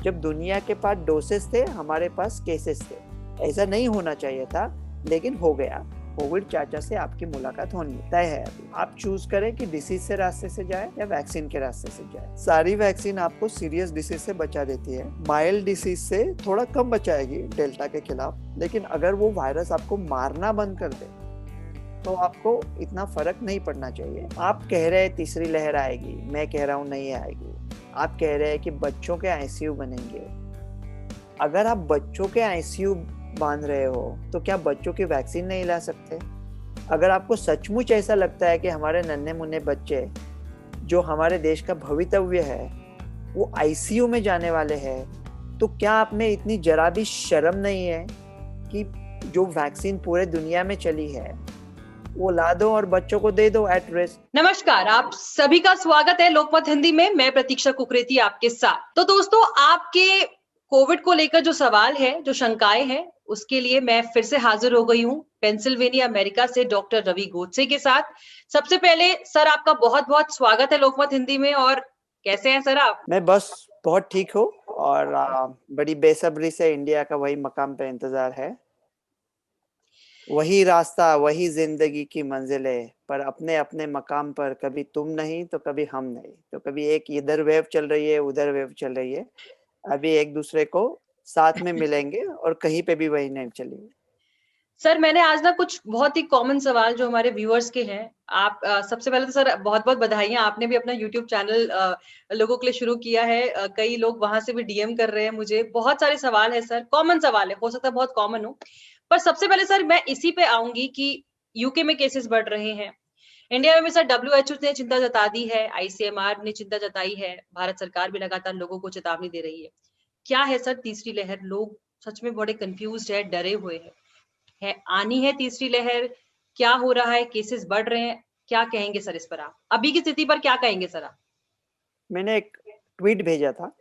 जब दुनिया के पास डोसेस थे, हमारे पास केसेस थे। ऐसा नहीं होना चाहिए था, लेकिन हो गया। कोविड चाचा से आपकी मुलाकात होनी तय है। अभी आप चूज करें कि डिसीज से रास्ते से जाए या वैक्सीन के रास्ते से जाए। सारी वैक्सीन आपको सीरियस डिसीज से बचा देती है, माइल्ड डिसीज से थोड़ा कम बचाएगी डेल्टा के खिलाफ, लेकिन अगर वो वायरस आपको मारना बंद कर दे तो आपको इतना फर्क नहीं पड़ना चाहिए। आप कह रहे हैं तीसरी लहर आएगी, मैं कह रहा हूँ नहीं आएगी। आप कह रहे हैं कि बच्चों के आईसीयू बनेंगे। अगर आप बच्चों के आईसीयू बांध रहे हो तो क्या बच्चों की वैक्सीन नहीं ला सकते? अगर आपको सचमुच ऐसा लगता है कि हमारे नन्हे मुन्ने बच्चे जो हमारे देश का भवितव्य है वो आईसीयू में जाने वाले हैं, तो क्या आप में इतनी जरा भी शर्म नहीं है कि जो वैक्सीन पूरे दुनिया में चली है वो ला दो और बच्चों को दे दो एट रिस्क। नमस्कार, आप सभी का स्वागत है लोकमत हिंदी में। मैं प्रतीक्षा कुकरेती आपके साथ। तो दोस्तों, आपके कोविड को लेकर जो सवाल है, जो शंकाएं हैं, उसके लिए मैं फिर से हाजिर हो गई हूँ पेंसिल्वेनिया अमेरिका से डॉक्टर रवि गोडसे के साथ। सबसे पहले सर, आपका बहुत बहुत स्वागत है लोकमत हिंदी में। और कैसे हैं सर आप? मैं बस बहुत ठीक हूँ और बड़ी बेसब्री से इंडिया का वही मकाम पे इंतजार है। वही रास्ता, वही जिंदगी की मंजिलें, पर अपने अपने मकाम पर, कभी तुम नहीं तो कभी हम नहीं। तो कभी एक इधर वेव चल रही है, उधर वेव चल रही है। अभी एक दूसरे को साथ में मिलेंगे और कहीं पे भी वही नहीं चलेगी। सर, मैंने आज ना कुछ बहुत ही कॉमन सवाल जो हमारे व्यूअर्स के हैं। आप सबसे पहले तो सर बहुत बहुत बधाइयाँ, आपने भी अपना यूट्यूब चैनल लोगों के लिए शुरू किया है। कई लोग वहां से भी डीएम कर रहे हैं मुझे। बहुत सारे सवाल है सर, कॉमन सवाल है, हो सकता है बहुत कॉमन हो। पर सबसे पहले सर मैं इसी पे आऊंगी कि यूके में केसेस बढ़ रहे हैं, इंडिया में भी सर डब्ल्यूएचओ ने चिंता जता दी है, आईसीएमआर ने चिंता जताई है, भारत सरकार भी लगातार लोगों को चेतावनी दे रही है। क्या है सर तीसरी लहर? लोग सच में बड़े कंफ्यूज है, डरे हुए है, आनी है तीसरी लहर? क्या हो रहा है? केसेस बढ़ रहे हैं, क्या कहेंगे सर इस पर? आप अभी की स्थिति पर क्या कहेंगे सर आप? मैंने एक ट्वीट भेजा था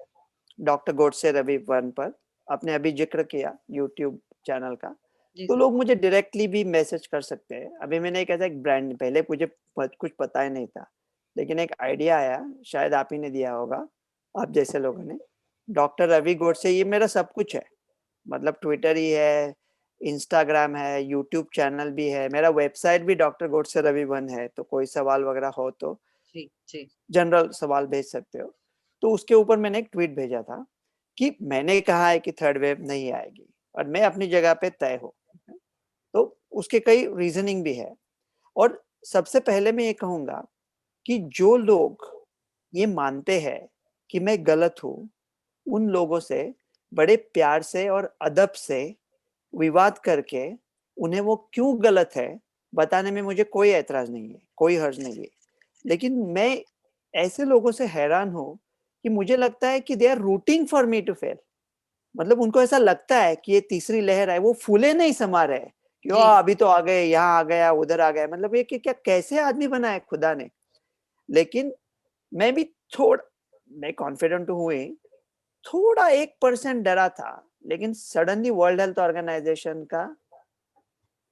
डॉक्टर गोडसे रवि वन पर, आपने अभी जिक्र किया यूट्यूब चैनल का, तो लोग मुझे डायरेक्टली भी मैसेज कर सकते हैं। अभी मैंने एक ऐसा एक ब्रांड, पहले मुझे कुछ पता ही नहीं था, लेकिन एक आइडिया आया, शायद आप ही ने दिया होगा, आप जैसे लोगों ने। डॉक्टर रवि गोडसे, ये मेरा सब कुछ है। मतलब ट्विटर ही है, इंस्टाग्राम है, यूट्यूब चैनल भी है, मेरा वेबसाइट भी डॉक्टर गोडसे रवि वन है। तो कोई सवाल वगैरह हो तो जी जी जनरल सवाल भेज सकते हो। तो उसके ऊपर मैंने एक ट्वीट भेजा था कि मैंने कहा है कि थर्ड वेव नहीं आएगी और मैं अपनी जगह पे तय हूँ। तो उसके कई रीजनिंग भी है। और सबसे पहले मैं ये कहूंगा कि जो लोग ये मानते हैं कि मैं गलत हूँ, उन लोगों से बड़े प्यार से और अदब से विवाद करके उन्हें वो क्यों गलत है बताने में मुझे कोई ऐतराज नहीं है, कोई हर्ज नहीं है। लेकिन मैं ऐसे लोगों से हैरान हूं कि मुझे लगता है कि they are rooting for me to fail. मतलब उनको ऐसा लगता है कि ये तीसरी लहर है, वो फूले नहीं समा रहे कि जी अभी तो आ गए, यहाँ आ गया, उधर आ गया। मतलब ये कि क्या कैसे आदमी बना है खुदा ने। लेकिन मैं भी थोड़ा, मैं कॉन्फिडेंट हूँ ही, थोड़ा 1% डरा था। लेकिन सडनली वर्ल्ड हेल्थ ऑर्गेनाइजेशन का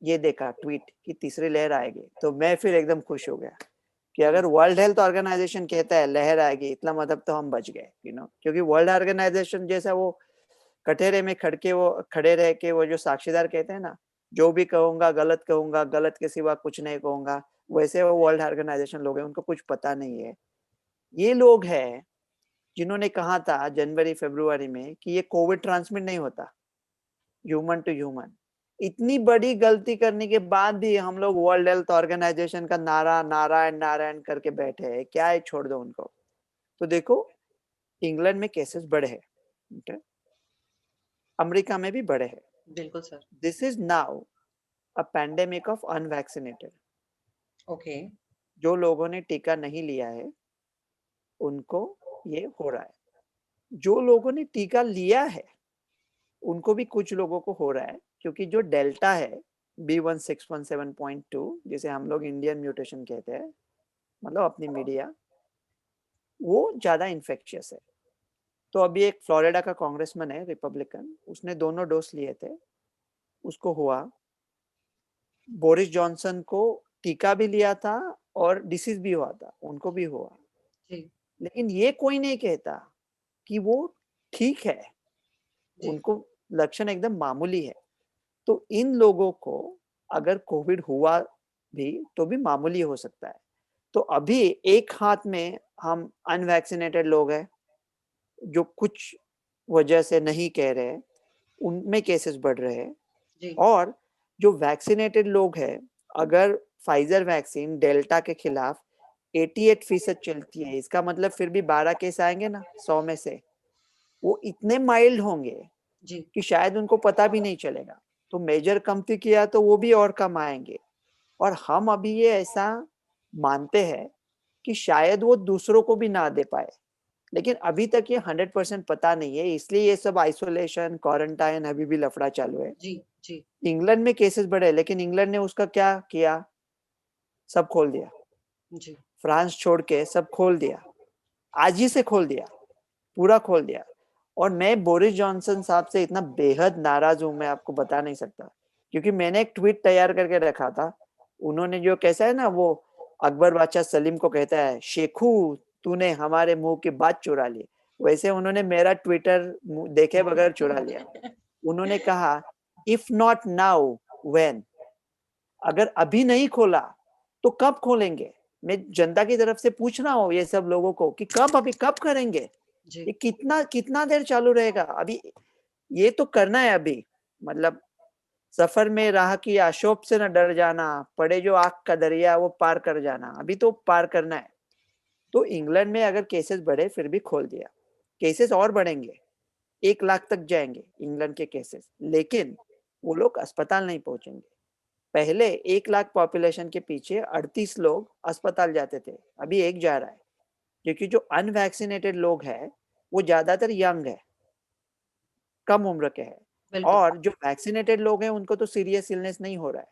ये देखा ट्वीट कि तीसरी लहर आएगी, तो मैं फिर एकदम खुश हो गया कि अगर वर्ल्ड हेल्थ ऑर्गेनाइजेशन कहता है लहर आएगी, इतना मतलब तो हम बच गए, क्योंकि वर्ल्ड ऑर्गेनाइजेशन जैसा वो कटहरे में खड़के वो खड़े रह के वो जो साक्षीदार कहते हैं ना, जो भी कहूंगा गलत के सिवा कुछ नहीं कहूंगा, वैसे वो वर्ल्ड ऑर्गेनाइजेशन लोग हैं, उनको कुछ पता नहीं है। ये लोग हैं जिन्होंने कहा था जनवरी फरवरी में कि ये कोविड ट्रांसमिट नहीं होता ह्यूमन टू ह्यूमन। इतनी बड़ी गलती करने के बाद भी हम लोग वर्ल्ड हेल्थ ऑर्गेनाइजेशन का नारा नारायण नारायण करके बैठे हैं। क्या है, छोड़ दो उनको। तो देखो, इंग्लैंड में केसेस बढ़े हैं, okay? अमेरिका में भी बढ़े हैं। बिल्कुल sir. This is now a pandemic of unvaccinated. Okay. जो लोगों ने टीका नहीं लिया है उनको ये हो रहा है। जो लोगों ने टीका लिया है उनको भी कुछ लोगों को हो रहा है, क्योंकि जो डेल्टा है B1617.2, जिसे हम लोग इंडियन म्यूटेशन कहते हैं, मतलब अपनी मीडिया, वो ज्यादा इन्फेक्शियस है। तो अभी एक फ्लोरिडा का कांग्रेसमैन है रिपब्लिकन, उसने दोनों डोज लिए थे, उसको हुआ। बोरिस जॉनसन को टीका भी लिया था और डिसीज भी हुआ था, उनको भी हुआ। जी लेकिन ये कोई नहीं कहता कि वो ठीक है, जी, उनको लक्षण एकदम मामूली है। तो इन लोगों को अगर कोविड हुआ भी तो भी मामूली हो सकता है। तो अभी एक हाथ में हम अनवैक्सीनेटेड लोग हैं, जो कुछ वजह से नहीं कह रहे, उनमें केसेस बढ़ रहे हैं। जी, और जो वैक्सीनेटेड लोग हैं, अगर फाइजर वैक्सीन डेल्टा के खिलाफ 88% चलती है, इसका मतलब फिर भी 12 केस आएंगे ना 100 में से, वो इतने माइल्ड होंगे जी, कि शायद उनको पता भी नहीं चलेगा। तो मेजर कम भी किया तो वो भी और कम आएंगे। और हम अभी ये ऐसा मानते हैं कि शायद वो दूसरों को भी ना दे पाए, लेकिन अभी तक ये 100% पता नहीं है, इसलिए ये सब आइसोलेशन, क्वारंटाइन अभी भी लफड़ा चालू है। जी, जी, इंग्लैंड में केसेस बढ़े, लेकिन इंग्लैंड ने उसका क्या किया, सब खोल दिया। जी, फ्रांस छोड़ के सब खोल दिया, आज ही से खोल दिया, पूरा खोल दिया। और मैं बोरिस जॉनसन साहब से इतना बेहद नाराज हूं, मैं आपको बता नहीं सकता। क्योंकि मैंने एक ट्वीट तैयार करके रखा था, उन्होंने जो कैसा है ना, वो अकबर बादशाह सलीम को कहता है, शेखू तूने हमारे मुंह की बात चुरा ली, वैसे उन्होंने मेरा ट्विटर देखे बगैर चुरा लिया। उन्होंने कहा, इफ नॉट नाउ व्हेन, अगर अभी नहीं खोला तो कब खोलेंगे। मैं जनता की तरफ से पूछ रहा हूँ ये सब लोगों को कि कब, अभी कब करेंगे, जी, ये कितना कितना देर चालू रहेगा अभी। ये तो करना है अभी, मतलब सफर में राह की आशोप से न डर जाना, पड़े जो आग का दरिया वो पार कर जाना, अभी तो पार करना है। तो इंग्लैंड में अगर केसेस बढ़े फिर भी खोल दिया, केसेस और बढ़ेंगे, 1 लाख तक जाएंगे इंग्लैंड के केसेस, लेकिन वो लोग अस्पताल नहीं पहुंचेंगे। पहले 1 लाख पॉपुलेशन के पीछे 38 लोग अस्पताल जाते थे, अभी एक जा रहा है। क्योंकि जो अनवैक्सीनेटेड लोग हैं वो ज्यादातर यंग है, कम उम्र के हैं। बिल्कुल, और जो वैक्सीनेटेड लोग हैं उनको तो सीरियस इलनेस नहीं हो रहा है।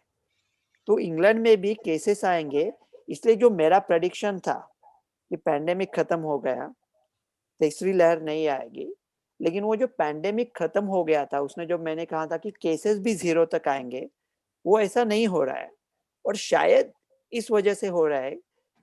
तो इंग्लैंड में भी केसेस आएंगे। इसलिए जो मेरा प्रेडिक्शन था कि पैंडेमिक खत्म हो गया, तीसरी लहर नहीं आएगी, लेकिन वो जो पैंडेमिक खत्म हो गया था, उसने जो मैंने कहा था कि केसेस भी 0 तक आएंगे, वो ऐसा नहीं हो रहा है। और शायद इस वजह से हो रहा है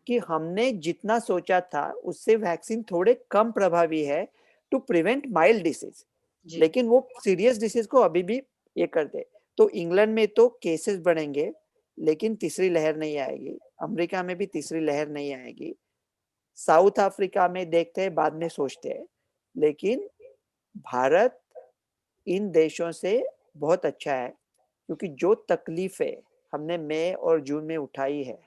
कि हमने जितना सोचा था उससे वैक्सीन थोड़े कम प्रभावी है टू प्रिवेंट माइल्ड डिसीज, जी, लेकिन वो सीरियस डिसीज को अभी भी ये करते। तो इंग्लैंड में तो केसेस बढ़ेंगे, लेकिन तीसरी लहर नहीं आएगी। अमेरिका में भी तीसरी लहर नहीं आएगी। साउथ अफ्रीका में देखते हैं, बाद में सोचते हैं। लेकिन भारत इन देशों से बहुत अच्छा है, क्योंकि जो तकलीफें हमने मई और जून में उठाई है,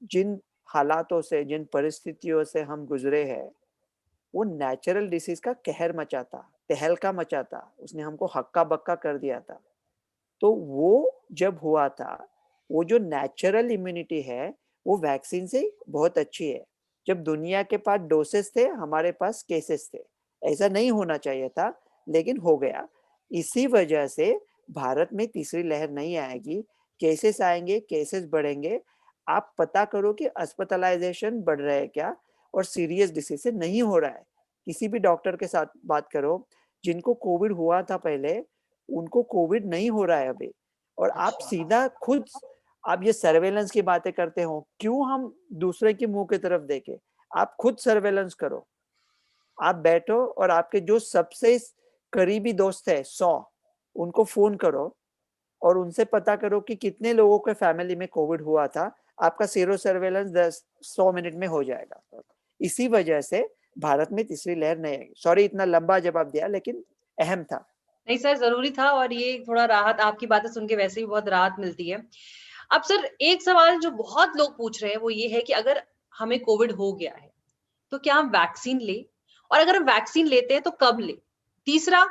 जिन हालातों से, जिन परिस्थितियों से हम गुजरे हैं, वो नेचुरल डिसीज का कहर मचाता, तहलका मचाता, उसने हमको हक्का बक्का कर दिया था। तो वो जब हुआ था, वो जो नेचुरल इम्यूनिटी है वो वैक्सीन से बहुत अच्छी है। जब दुनिया के पास डोसेस थे, हमारे पास केसेस थे। ऐसा नहीं होना चाहिए था, लेकिन हो गया। इसी वजह से भारत में तीसरी लहर नहीं आएगी। केसेस आएंगे, केसेस बढ़ेंगे। आप पता करो कि अस्पतालाइजेशन बढ़ रहा है क्या, और सीरियस डिसीज से नहीं हो रहा है। किसी भी डॉक्टर के साथ बात करो, जिनको कोविड हुआ था पहले, उनको कोविड नहीं हो रहा है अभी। और आप अच्छा, सीधा खुद, आप ये सर्वेलेंस की बातें करते हो, क्यों हम दूसरे के मुंह की तरफ देखें। आप खुद सर्वेलेंस करो, आप बैठो और आपके जो सबसे करीबी दोस्त है 100, उनको फोन करो और उनसे पता करो कि कितने लोगों के फैमिली में कोविड हुआ था। आपका सीरो सर्वेलेंस 100 मिनट में हो जाएगा। इसी वजह से भारत में तीसरी लहर नहीं आएगी। सॉरी इतना लंबा जवाब दिया, लेकिन अहम था। नहीं सर ज़रूरी था और ये थोड़ा राहत आपकी बातें सुन के वैसे भी बहुत राहत मिलती है। अब सर एक सवाल जो बहुत लोग पूछ रहे हैं वो ये है कि अगर हमें कोविड हो गया है, तो क्या हम वैक्सीन लें? और अगर हम वैक्सीन लेते हैं तो कब लें? तीसरा,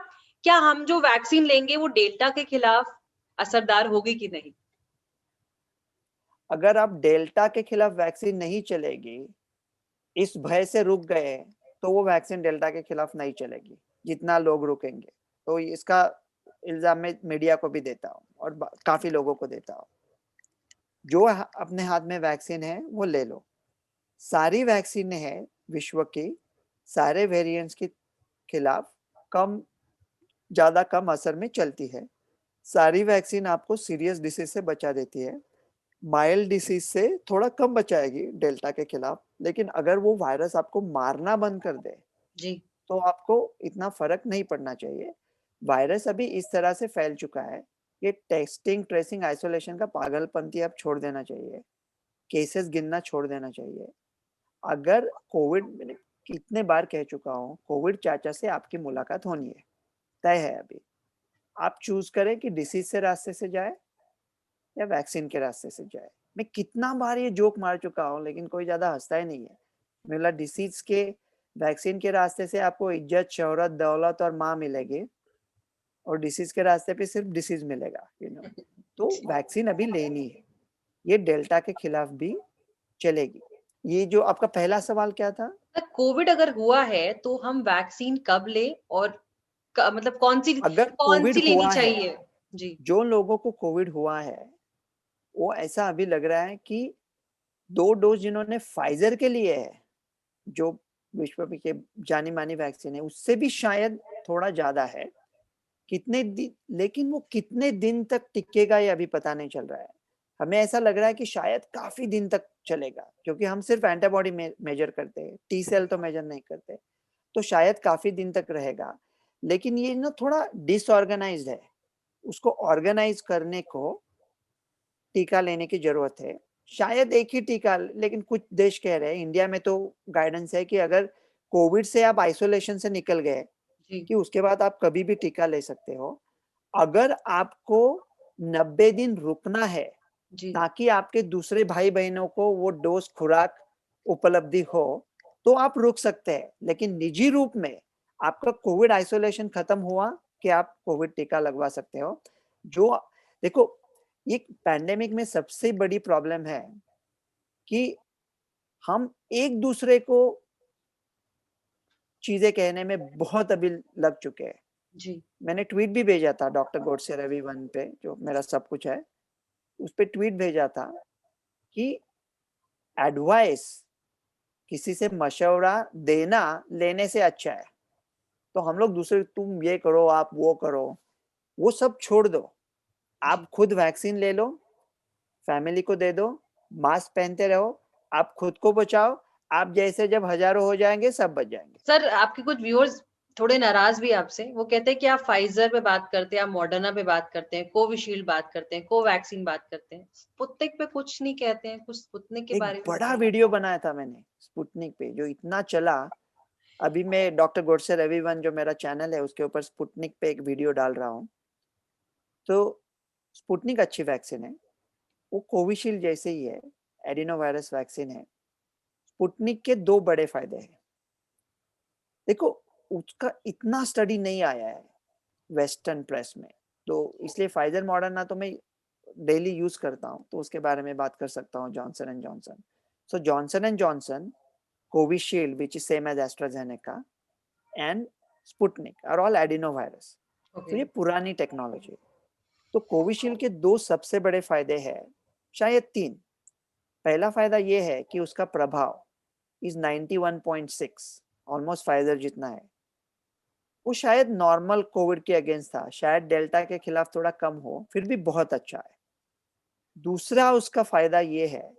क्या हम जो वैक्सीन लेंगे वो डेल्टा के खिलाफ असरदार होगी कि नहीं? अगर आप डेल्टा के खिलाफ वैक्सीन नहीं चलेगी, इस भय से रुक गए, तो वो वैक्सीन डेल्टा के खिलाफ नहीं चलेगी, जितना लोग रुकेंगे। तो इसका इल्जाम मैं मीडिया को भी देता हूँ और काफी लोगों को देता हूँ। जो अपने हाथ में वैक्सीन है वो ले लो। सारी वैक्सीन है विश्व की, सारे वेरिएंट्स के खिलाफ कम, ज्यादा कम असर में चलती है। सारी वैक्सीन आपको सीरियस डिसीज से बचा देती है, माइल्ड डिसीज से थोड़ा कम बचाएगी डेल्टा के खिलाफ। लेकिन अगर वो वायरस आपको मारना बंद कर दे, जी, तो आपको इतना फर्क नहीं पड़ना चाहिए। वायरस अभी इस तरह से फैल चुका है, ये टेस्टिंग, ट्रेसिंग, आइसोलेशन का पागलपंती अब छोड़ देना चाहिए, केसेस गिनना छोड़ देना चाहिए। अगर कोविड, मैंने कितने बार कह चुका हूँ, कोविड चाचा से आपकी मुलाकात होनी है, तय है अभी। आप चूज करें कि डिसीज से रास्ते से जाए या वैक्सीन के रास्ते से जाए। मैं कितना बार ये जोक मार चुका हूँ, लेकिन कोई ज्यादा हंसता ही नहीं है। मेरा डिसीज के, वैक्सीन के रास्ते से आपको इज्जत, शोहरत, दौलत और माँ मिलेगी, और डिसीज के रास्ते पे सिर्फ डिसीज मिलेगा, तो वैक्सीन अभी लेनी है, ये डेल्टा के खिलाफ भी चलेगी। ये जो आपका पहला सवाल क्या था? कोविड अगर हुआ है तो हम वैक्सीन कब ले, और मतलब अगर कौन कोविड सी लेनी हुआ है, चाहिए? जी। जो लोगों को कोविड हुआ है, वो ऐसा अभी लग रहा है कि 2 डोज जिन्होंने फाइजर के लिए है, जो विश्व के जानी मानी वैक्सीन है, उससे भी शायद थोड़ा ज्यादा है। कितने दिन, लेकिन वो कितने दिन तक टिकेगा ये अभी पता नहीं चल रहा है। हमें ऐसा लग रहा है कि शायद काफी दिन तक चलेगा, क्योंकि हम सिर्फ एंटीबॉडी मेजर करते हैं, टी सेल तो मेजर नहीं करते, तो शायद काफी दिन तक रहेगा। लेकिन ये ना थोड़ा डिसऑर्गेनाइज्ड है, उसको ऑर्गेनाइज करने को टीका लेने की जरूरत है। शायद एक ही टीका, लेकिन कुछ देश कह रहे हैं, इंडिया में तो गाइडेंस है कि अगर कोविड से आप आइसोलेशन से निकल गए, जी। कि उसके बाद आप कभी भी टीका ले सकते हो। अगर आपको 90 दिन रुकना है जी। ताकि आपके दूसरे भाई बहनों को वो डोज खुराक उपलब्धि हो, तो आप रुक सकते हैं। लेकिन निजी रूप में आपका कोविड आइसोलेशन खत्म हुआ कि आप कोविड टीका लगवा सकते हो। जो, देखो, ये पैंडेमिक में सबसे बड़ी प्रॉब्लम है कि हम एक दूसरे को चीजें कहने में बहुत अभी लग चुके हैं। जी। मैंने ट्वीट भी भेजा था डॉक्टर गोडसे रवि वन पे, जो मेरा सब कुछ है, उस पे ट्वीट भेजा था कि एडवाइस, किसी से मशवरा देना लेने से अच्छा है। तो हम लोग दूसरे, तुम ये करो, आप वो करो, वो सब छोड़ दो। आप जी। खुद वैक्सीन ले लो, फैमिली को दे दो, मास्क पहनते रहो, आप खुद को बचाओ। आप जैसे जब हजारों हो जाएंगे, सब बच जाएंगे। सर, आपके कुछ व्यूअर्स थोड़े नाराज भी हैं आपसे। वो कहते हैं कि आप फाइजर पे बात करते हैं, आप मॉडर्ना पे बात करते हैं, कोविशील्ड बात करते हैं, कोवैक्सीन बात करते हैं, स्पुतनिक पे कुछ नहीं कहते हैं। कुछ स्पुतनिक के एक बारे में बड़ा बताइए। वीडियो बनाया था मैंने स्पुतनिक पे, जो इतना चला। अभी मैं डॉक्टर गोडसे रवि वन, जो मेरा चैनल है, उसके ऊपर स्पुतनिक पे एक वीडियो डाल रहा हूँ। तो स्पुतनिक अच्छी वैक्सीन है, वो कोविशील्ड जैसे ही है, एडिनो वायरस वैक्सीन है। स्पुतनिक के 2 बड़े फायदे हैं। देखो, उसका इतना स्टडी नहीं आया है वेस्टर्न प्रेस में, तो इसलिए फाइजर मॉडर्ना तो मैं डेली यूज करता हूँ, तो उसके बारे में बात कर सकता हूँ। Johnson and Johnson, so Johnson and Johnson, Covishield which is same as AstraZeneca, and Sputnik are all adenovirus. Okay. तो ये पुरानी टेक्नोलॉजी। तो कोविशील्ड के 2 सबसे बड़े फायदे हैं, शायद 3। पहला फायदा ये है कि उसका प्रभाव इज 91.6, ऑलमोस्ट फाइजर जितना है। वो शायद नॉर्मल कोविड के अगेंस्ट था, शायद डेल्टा के खिलाफ थोड़ा कम हो, फिर भी बहुत अच्छा है। दूसरा उसका फायदा ये है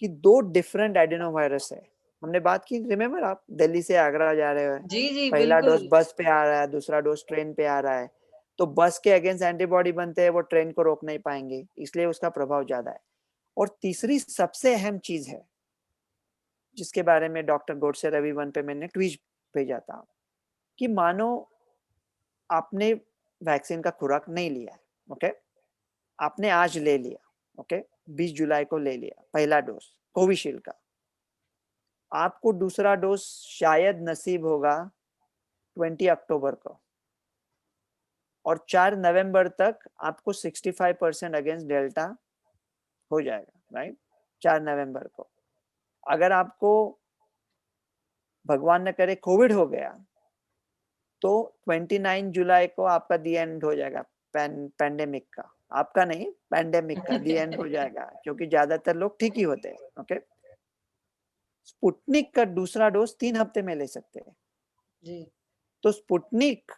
कि 2 डिफरेंट एडिनोवायरस है। हमने बात की, रिमेम्बर, आप दिल्ली से आगरा जा रहे हो, जी, जी, पहला डोज बिल्कुल। बस पे आ रहा है, दूसरा डोज ट्रेन पे आ रहा है, तो बस के अगेंस्ट एंटीबॉडी बनते हैं, वो ट्रेन को रोक नहीं पाएंगे, इसलिए उसका प्रभाव ज्यादा है। और तीसरी सबसे अहम चीज है, जिसके बारे में डॉक्टर गोडसे रवि वन पे मैंने ट्वीट भेजा था, कि मानो आपने वैक्सीन का खुराक नहीं लिया है, ओके, आपने आज ले लिया, ओके, 20 जुलाई को ले लिया पहला डोज कोविशील्ड का, आपको दूसरा डोज शायद नसीब होगा 20 अक्टूबर को, और 4 नवंबर तक आपको 65% अगेंस्ट डेल्टा हो जाएगा, राइट? 4 नवंबर को। अगर आपको, भगवान न करे, कोविड हो गया, तो 29 जुलाई को आपका दी एंड हो जाएगा पैंडेमिक का। आपका नहीं, पैंडेमिक का दी एंड हो जाएगा, क्योंकि ज्यादातर लोग ठीक ही होते हैं, ओके। स्पुतनिक का दूसरा डोज 3 हफ्ते में ले सकते हैं। जी। तो स्पुतनिक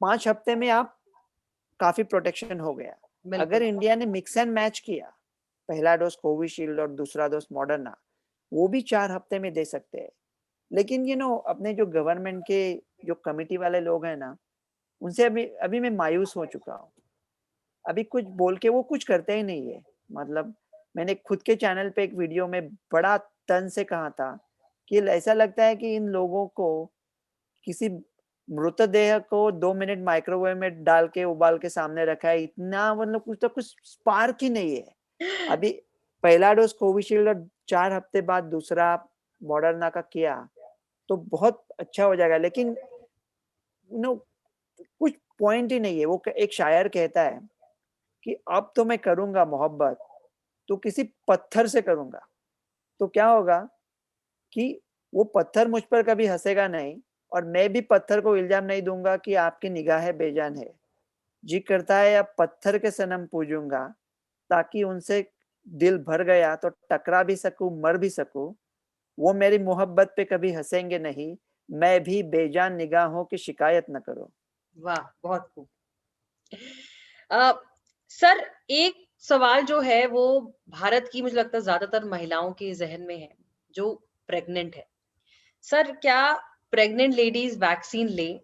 5 हफ्ते में आप काफी प्रोटेक्शन हो गया। अगर बिल्कुल। इंडिया ने मिक्स एंड मैच किया, पहला डोज कोविशील्ड और दूसरा डोज मॉडर्ना, वो भी 4 हफ्ते में दे सकते हैं। लेकिन अपने जो गवर्नमेंट के जो कमिटी वाले लोग हैं ना, उनसे अभी अभी मैं मायूस हो चुका हूँ। अभी कुछ बोल के वो कुछ करते ही नहीं है। मतलब मैंने खुद के चैनल पे एक वीडियो में बड़ा तन से कहा था कि ऐसा लगता है कि इन लोगों को किसी मृतदेह को 2 मिनट माइक्रोवेव में डाल के उबाल के सामने रखा है। इतना मतलब कुछ तो कुछ स्पार्क ही नहीं है। अभी पहला डोज कोविशील्ड और 4 हफ्ते बाद दूसरा मॉडर्ना का किया तो बहुत अच्छा हो जाएगा, लेकिन नो कुछ पॉइंट ही नहीं है। वो एक शायर कहता है कि अब तो मैं करूंगा मोहब्बत तो किसी पत्थर से करूंगा। तो क्या होगा कि वो पत्थर मुझ पर कभी हंसेगा नहीं और मैं भी पत्थर को इल्जाम नहीं दूंगा कि आपकी निगाहें बेजान है। जी करता है अब पत्थर के सनम पूजूंगा ताकि उनसे दिल भर गया तो टकरा भी सकूं, मर भी सकूं। वो मेरी मोहब्बत पे कभी हंसेंगे नहीं, मैं भी बेजान निगाहों की शिकायत न करो। वाह! बहुत खूब। अ, सर एक सवाल जो है वो भारत की मुझे लगता है ज़्यादातर महिलाओं के ज़हन में है, जो प्रेग्नेंट है। सर क्या प्रेग्नेंट लेडीज़ वैक्सीन लें?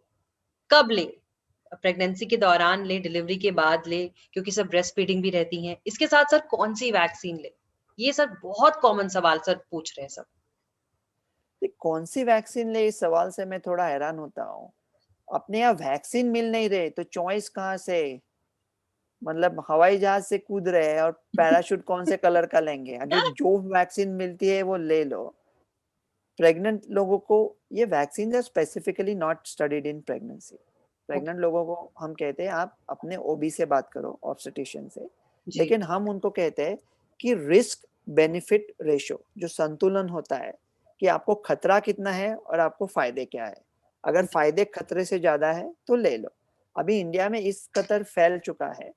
कब लें? प्रेगनेंसी के दौरान लें, डिलीवरी के बाद लें, क्योंकि सब ब्रेस्ट फीडिंग भी रहती हैं। इसके साथ सर कौन-सी वैक्सीन लें? ये सर बहुत कॉमन सवाल सर पूछ रहे हैं सब। कौन सी वैक्सीन ले, इस सवाल से मैं थोड़ा हैरान होता हूँ। अपने यहाँ वैक्सीन मिल नहीं रहे तो चॉइस कहाँ से? मतलब हवाई जहाज से कूद रहे हैं और पैराशूट कौन से कलर का लेंगे? अगर जो वैक्सीन मिलती है वो ले लो। प्रेग्नेंट लोगों को ये vaccine are specifically not studied in pregnancy. Okay, pregnant लोगों को हम कहते हैं आप अपने ओबी से बात करो, ऑब्स्टेट्रिशियन से। जी, लेकिन हम उनको कहते हैं कि रिस्क बेनिफिट रेशो, जो संतुलन होता है कि आपको खतरा कितना है और आपको फायदे क्या है। अगर जी, फायदे खतरे से ज्यादा है तो ले लो। अभी इंडिया में इस कदर फैल चुका है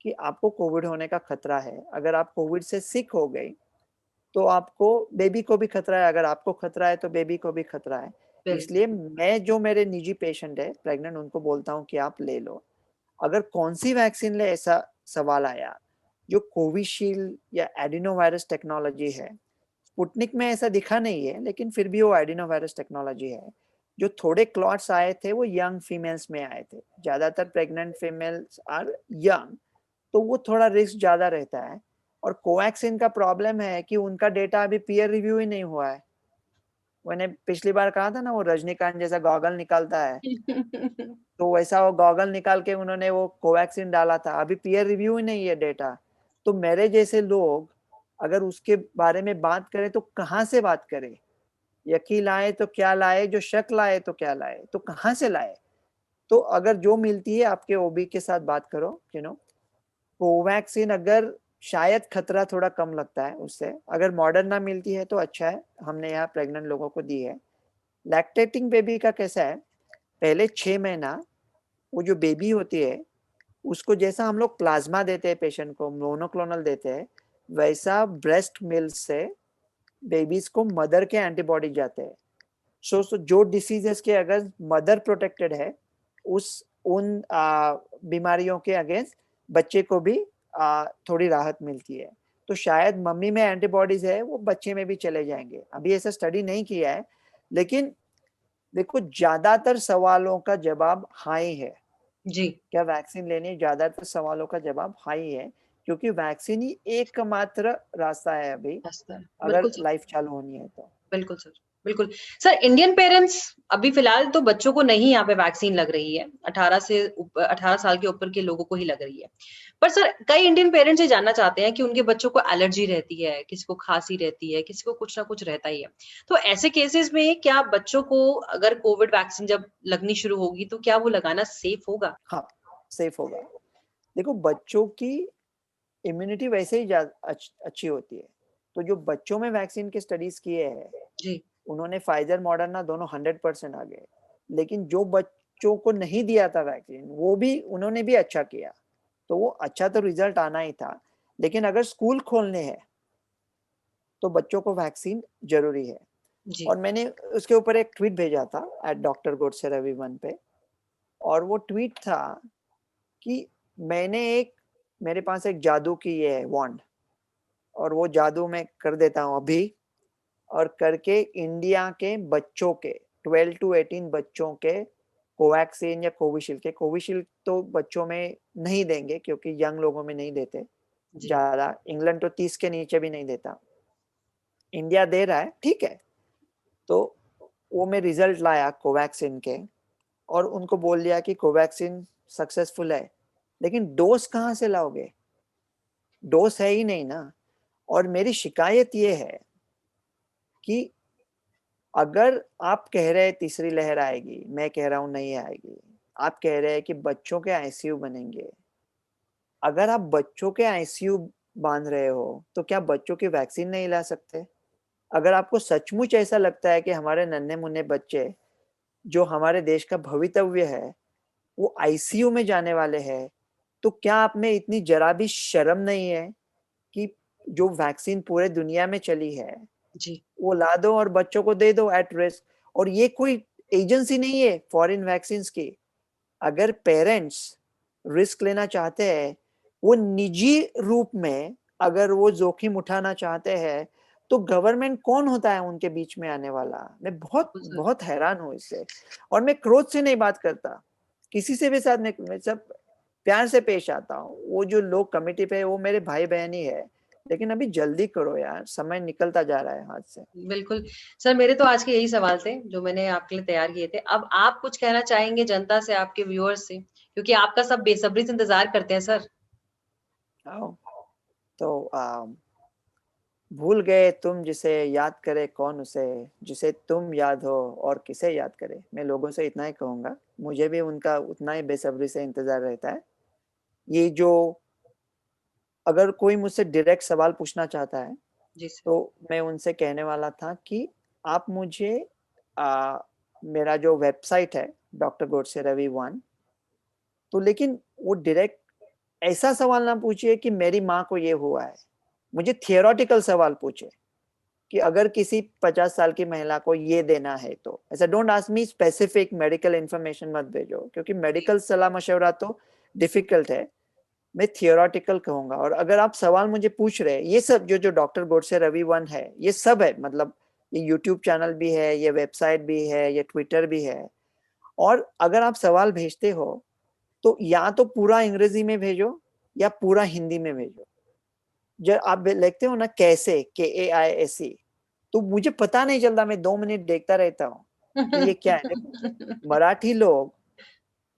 कि आपको कोविड होने का खतरा है। अगर आप कोविड से सिक हो गई तो आपको बेबी को भी खतरा है, अगर आपको खतरा है तो बेबी को भी खतरा है। बिल्कुल। इसलिए मैं जो मेरे निजी पेशेंट है प्रेग्नेंट उनको बोलता हूँ कि आप ले लो। अगर कौन सी वैक्सीन ले ऐसा सवाल आया, जो कोविशील्ड या एडिनो वायरस टेक्नोलॉजी है, स्पुतनिक में ऐसा दिखा नहीं है लेकिन फिर भी वो एडिनो वायरस टेक्नोलॉजी है। जो थोड़े क्लॉट्स आए थे वो यंग फीमेल्स में आए थे। ज्यादातर प्रेग्नेंट फीमेल्स आर यंग, तो वो थोड़ा रिस्क ज्यादा रहता है। और कोवैक्सीन का प्रॉब्लम है कि उनका डेटा अभी पीयर रिव्यू ही नहीं हुआ है। मैंने पिछली बार कहा था ना वो रजनीकांत जैसा गॉगल निकालता है, तो वैसा वो गॉगल निकाल के उन्होंने वो कोवैक्सीन डाला था, अभी पीयर रिव्यू ही नहीं है डेटा। तो मेरे जैसे लोग अगर उसके बारे में बात करें तो कहाँ से बात करें? यकीन लाए तो क्या लाए, जो शक लाए तो क्या लाए, तो कहाँ से लाए? तो अगर जो मिलती है आपके ओबी के साथ बात करो। कोवैक्सीन अगर शायद खतरा थोड़ा कम लगता है उससे, अगर मॉडर्ना मिलती है तो अच्छा है, हमने यहाँ प्रेग्नेंट लोगों को दी है। लैक्टेटिंग बेबी का कैसा है, पहले 6 महीना वो जो बेबी होती है उसको जैसा हम लोग प्लाज्मा देते हैं पेशेंट को, मोनोक्लोनल देते हैं, वैसा ब्रेस्ट मिल्क से बेबीज को मदर के एंटीबॉडी जाते हैं। सो जो डिसीजेस के अगर मदर प्रोटेक्टेड है उस उन बीमारियों के अगेंस्ट बच्चे को भी थोड़ी राहत मिलती है। तो शायद मम्मी में एंटीबॉडीज है वो बच्चे में भी चले जाएंगे। अभी ऐसा स्टडी नहीं किया है, लेकिन देखो ज्यादातर सवालों का जवाब हाँ ही है। जी, क्या वैक्सीन लेनी है? ज्यादातर सवालों का जवाब हाँ ही है, क्योंकि वैक्सीन ही एकमात्र रास्ता है अभी, रास्ता है। बिल्कुल अगर सर। लाइफ चालू होनी है तो। बिल्कुल सर, बिल्कुल। सर इंडियन पेरेंट्स अभी फ़िलहाल तो बच्चों को नहीं यहाँ पे वैक्सीन लग रही है, 18 साल के ऊपर के लोगों को ही लग रही है। पर सर कई इंडियन पेरेंट्स ये जानना चाहते हैं कि उनके बच्चों को एलर्जी रहती है, किसी को खाँसी रहती है, किसी को कुछ ना कुछ रहता ही है। तो ऐसे केसेज़ में क्या बच्चों को अगर कोविड वैक्सीन जब लगनी शुरू होगी तो क्या वो लगाना सेफ होगा? हाँ, सेफ होगा। देखो बच्चों की इम्यूनिटी वैसे ही अच्छी होती है। तो जो बच्चों में वैक्सीन के स्टडीज किए हैं जी, उन्होंने फाइजर मॉडर्ना दोनों 100% आ गए। लेकिन जो बच्चों को नहीं दिया था वैक्सीन वो भी उन्होंने भी अच्छा किया। तो वो अच्छा तो रिजल्ट आना ही था। लेकिन अगर स्कूल खोलने हैं तो बच्चों को वैक्सीन जरूरी है। जी, और मैंने उसके ऊपर एक ट्वीट भेजा था डॉक्टर गोडसे रविवन पे। और वो ट्वीट था कि मैंने एक मेरे पास एक जादू की ये है वॉन्ड, और वो जादू मैं कर देता हूँ अभी, और करके इंडिया के बच्चों के 12 to 18 बच्चों के कोवैक्सीन या कोविशील्ड के, कोविशील्ड तो बच्चों में नहीं देंगे क्योंकि यंग लोगों में नहीं देते जी, ज्यादा, इंग्लैंड तो 30 के नीचे भी नहीं देता, इंडिया दे रहा है, ठीक है। तो वो मैं रिजल्ट लाया कोवैक्सीन के और उनको बोल दिया कि कोवैक्सीन सक्सेसफुल है, लेकिन डोज कहाँ से लाओगे, डोज है ही नहीं ना। और मेरी शिकायत ये है कि अगर आप कह रहे हैं तीसरी लहर आएगी, मैं कह रहा हूं नहीं आएगी, आप कह रहे हैं कि बच्चों के आईसीयू बनेंगे, अगर आप बच्चों के आईसीयू बांध रहे हो तो क्या बच्चों की वैक्सीन नहीं ला सकते? अगर आपको सचमुच ऐसा लगता है कि हमारे नन्हे मुन्ने बच्चे जो हमारे देश का भवितव्य है वो आईसीयू में जाने वाले हैं, तो क्या आप में इतनी जरा भी शर्म नहीं है कि जो वैक्सीन पूरे दुनिया में चली है जी, वो ला दो और बच्चों को दे दो एट रिस्क। और ये कोई एजेंसी नहीं है फॉरेन वैक्सीन की। अगर पेरेंट्स रिस्क लेना चाहते हैं, वो निजी रूप में अगर वो जोखिम उठाना चाहते हैं, तो गवर्नमेंट कौन होता है उनके बीच में आने वाला? मैं बहुत बिल्कुल सर। बहुत हैरान हूँ इससे। और मैं क्रोध से नहीं बात करता, किसी से भी साथ मैं सब प्यार से पेश आता हूँ। वो जो लोग कमेटी पे वो मेरे भाई बहन ही है, लेकिन अभी जल्दी करो यार, समय निकलता जा रहा है हाथ से। बिल्कुल। सर मेरे तो आज के यही सवाल थे जो मैंने आपके लिए तैयार किए थे। अब आप कुछ कहना चाहेंगे जनता से, आपके व्यूअर्स से? क्योंकि आपका सब बेसब्री से इंतज़ार करते हैं सर। आओ। तो भूल गए तुम जिसे याद करे कौन उसे, जिसे तुम याद हो और किसे याद करे। मैं लोगों से इतना ही कहूंगा, मुझे भी उनका उतना ही बेसब्री से इंतजार रहता है। ये जो, अगर कोई मुझसे डायरेक्ट सवाल पूछना चाहता है जी सर। तो मैं उनसे कहने वाला था कि आप मुझे मेरा जो वेबसाइट है डॉक्टर गोडसे रवि वन, तो लेकिन वो डायरेक्ट ऐसा सवाल ना पूछिए कि मेरी माँ को ये हुआ है, मुझे थियोरटिकल सवाल पूछे कि अगर किसी 50 साल की महिला को ये देना है तो ऐसा। Don't ask me specific medical information मत भेजो, क्योंकि जी, मेडिकल सलाह मशवरा तो डिफिकल्ट है। मैं थियोरटिकल कहूंगा। और अगर आप सवाल मुझे पूछ रहे हैं, ये सब जो जो डॉक्टर गोडसे रवि वन है, ये सब है, मतलब ये यूट्यूब चैनल भी है, ये वेबसाइट भी है, ये ट्विटर भी है। और अगर आप सवाल भेजते हो तो या तो पूरा अंग्रेजी में भेजो या पूरा हिंदी में भेजो। जब आप लिखते हो ना कैसे, KAISE, तो मुझे पता नहीं चलता, मैं 2 मिनट देखता रहता हूँ कि ये क्या है। देखो, मराठी लोग,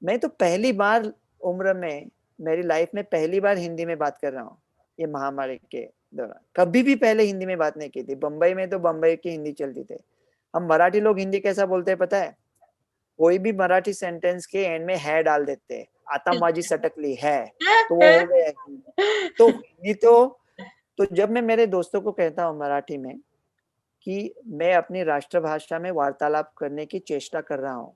मैं तो पहली बार उम्र में, मेरी लाइफ में पहली बार हिंदी में बात कर रहा हूँ ये महामारी के दौरान। कभी भी पहले हिंदी में बात नहीं की थी। बंबई में तो बंबई की हिंदी चलती थी। हम मराठी लोग हिंदी कैसा बोलते हैं पता है? कोई भी मराठी सेंटेंस के एंड में है डाल देते हैं, आता माझी सटकली है, तो वो हो गया हिंदी। तो हिंदी तो जब मैं मेरे दोस्तों को कहता हूँ मराठी में कि मैं अपनी राष्ट्रभाषा में वार्तालाप करने की चेष्टा कर रहा हूँ,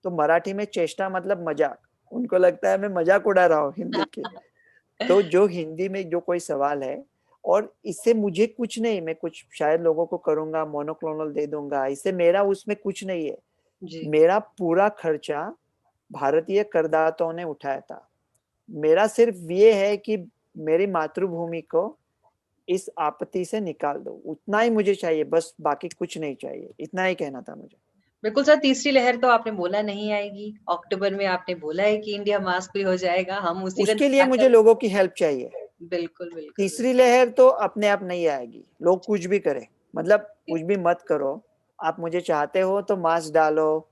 तो मराठी में चेष्टा मतलब मजाक, उनको लगता है मैं मजाक उड़ा रहा हूँ हिंदी की। तो जो हिंदी में जो कोई सवाल है, और इससे मुझे कुछ नहीं, मैं कुछ शायद लोगों को करूंगा, मोनोक्लोनल दे दूंगा, इससे मेरा उसमें कुछ नहीं है। जी, मेरा पूरा खर्चा भारतीय करदाताओं ने उठाया था। मेरा सिर्फ ये है कि मेरी मातृभूमि को इस आपत्ति से निकाल दो, उतना ही मुझे चाहिए बस, बाकी कुछ नहीं चाहिए। इतना ही कहना था मुझे। बिल्कुल सर, तीसरी लहर तो आपने बोला नहीं आएगी। अक्टूबर में आपने बोला है कि इंडिया मास्क फ्री हो जाएगा, हम उसी का उसके लिए इंतज़ार मुझे कर। लोगों की हेल्प चाहिए। बिल्कुल, बिल्कुल, तीसरी लहर तो अपने आप नहीं आएगी, लोग कुछ भी करें, मतलब कुछ भी मत करो। आप मुझे चाहते हो तो मास्क डालो,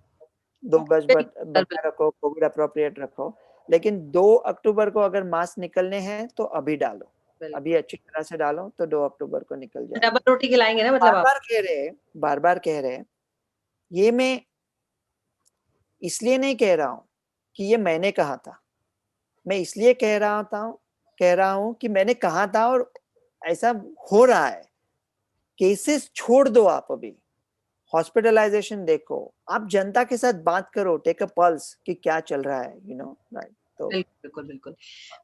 2 गज बिल्कुल, बनाए रखो, कोविड अप्रोप्रिएट रखो, लेकिन 2 अक्टूबर को अगर मास्क निकलने हैं तो अभी डालो, अभी बिल्कुल। अच्छी तरह से डालो तो 2 अक्टूबर को निकल डबल जाएंगे। रोटी खिलाएँगे ना मतलब बार आप? बार कह रहे हैं, बार बार कह रहे हैं, ये मैं इसलिए नहीं कह रहा हूँ कि ये मैंने कहा था, मैं इसलिए कह रहा हूँ कि मैंने कहा था और ऐसा हो रहा है। केसेस छोड़ दो आप अभी, हॉस्पिटलाइजेशन देखो, आप जनता के साथ बात करो, टेक अ पल्स कि क्या चल रहा है, राइट। तो बिल्कुल, बिल्कुल।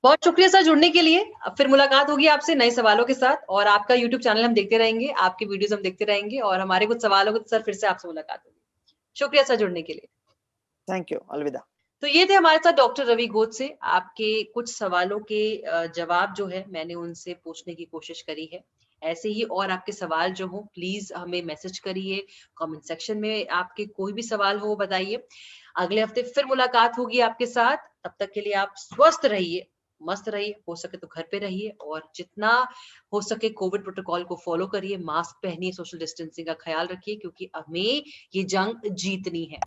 बहुत शुक्रिया सर जुड़ने के लिए। फिर मुलाकात होगी आपसे नए सवालों के साथ और आपका यूट्यूब चैनल हम देखते रहेंगे, आपकी वीडियोज़ हम देखते रहेंगे और हमारे कुछ सवाल होंगे तो सर फिर से आपसे मुलाकात होगी। शुक्रिया सर जुड़ने के लिए। थैंक यू, अलविदा। तो ये थे हमारे साथ डॉक्टर रवि गोड से। आपके कुछ सवालों के जवाब जो है मैंने उनसे पूछने की कोशिश करी है। ऐसे ही और आपके सवाल जो हो प्लीज़ हमें मैसेज करिए, कमेंट सेक्शन में आपके कोई भी सवाल हो बताइए। अगले हफ्ते फिर मुलाकात होगी आपके साथ। तब तक के लिए आप स्वस्थ रहिए, मस्त रहिए, हो सके तो घर पे रहिए और जितना हो सके कोविड प्रोटोकॉल को फॉलो करिए, मास्क पहनिए, सोशल डिस्टेंसिंग का ख्याल रखिए क्योंकि हमें ये जंग जीतनी है।